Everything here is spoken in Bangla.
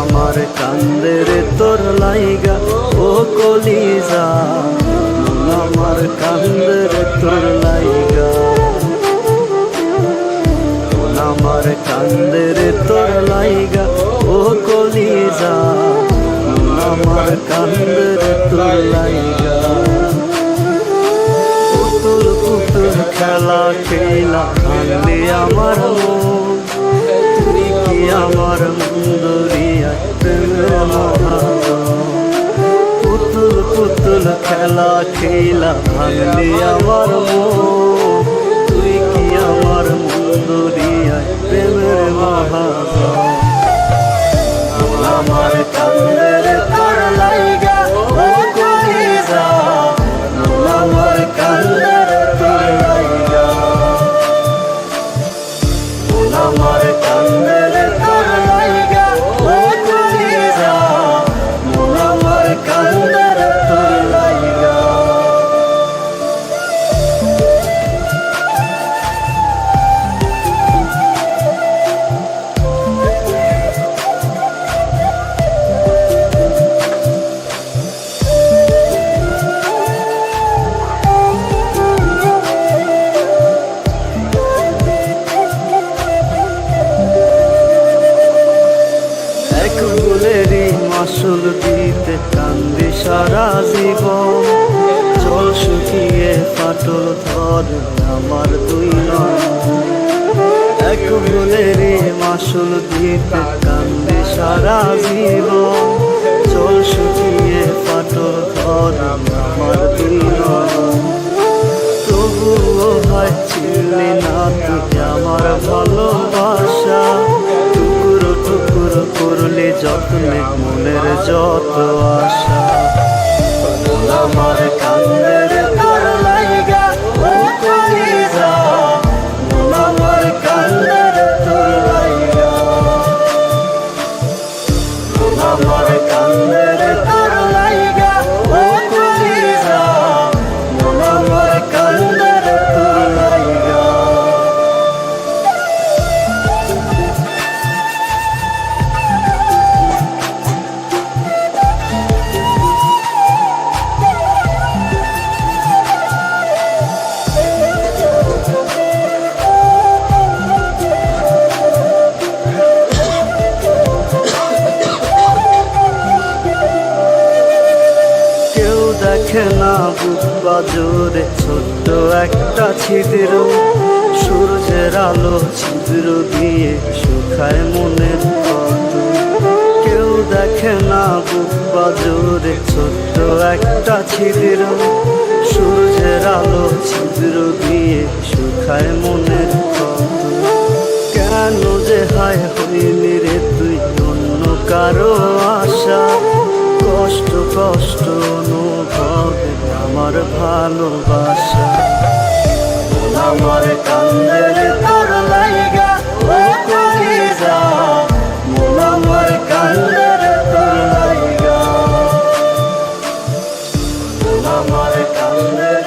আমার কান্দে রে তোর লাইগা ও কলিজা, মন আমার কান্দে রে তোর লাইগা, মন আমার কান্দে রে তোর লাইগা ও কলিজা, মন আমার কান্দে রে তোর লাইগা। পুতুল পুতুল খেলা খেলা কান্দে আমার মন, তুই কি আমার মুন্দরিয়া প্রেমের মহাজন। পুতুল পুতুল খেলা খেলা ভাঙলি আমার মন, তুই কি আমার মুন্দরিয়া প্রেমের মহাজন। আমার কান্দের তোর লাইগা ও কলিজা, আমার কান্দের তোর লাইগা, আমার কান্দের তোর লাইগা ও কলিজা, আমার কান্দের তোর লাইগা। মাসুল দিতে কান্দি সারা জীবন, জল শুকিয়ে ফাটল ধরে আমার দুই নয়ন। এক ফুলেরই মাসুল দিতে কান্দি সারা জীবন, জল শুকিয়ে ফাটল ধরে আমার দুই নয়ন। তবুও ভাই চিনলি না তুই আমার ভালোবাসা, টুকরো টুকরো করলে যত্নে মনের যত আশা। আমার কান্দের তোর লাইগা ও কলিজা, আমার কান্দের তোর লাইগা, আমার কান্দের তোর লাইগা ও কলিজা, আমার কান্দের তোর লাইগা। দেখে না বুক বাজরে ছোট্ট একটা ছিদ্র, সূর্যের আলো ছিদ্র দিয়ে শুকায় মনের ক্ষত। কেউ দেখে না বুক বাজরে ছোট্ট একটা ছিদ্র, সূর্যের আলো ছিদ্র দিয়ে শুকায় মনের ক্ষত। কেন যে হায় হইলি রে তুই অন্য কারো আশা, কষ্ট কষ্ট অনুভবে আমার ভালোবাসা। আমার কান্দের তোর লাইগা ও কলিজা, আমার কান্দের তোর লাইগা, আমার কান্দের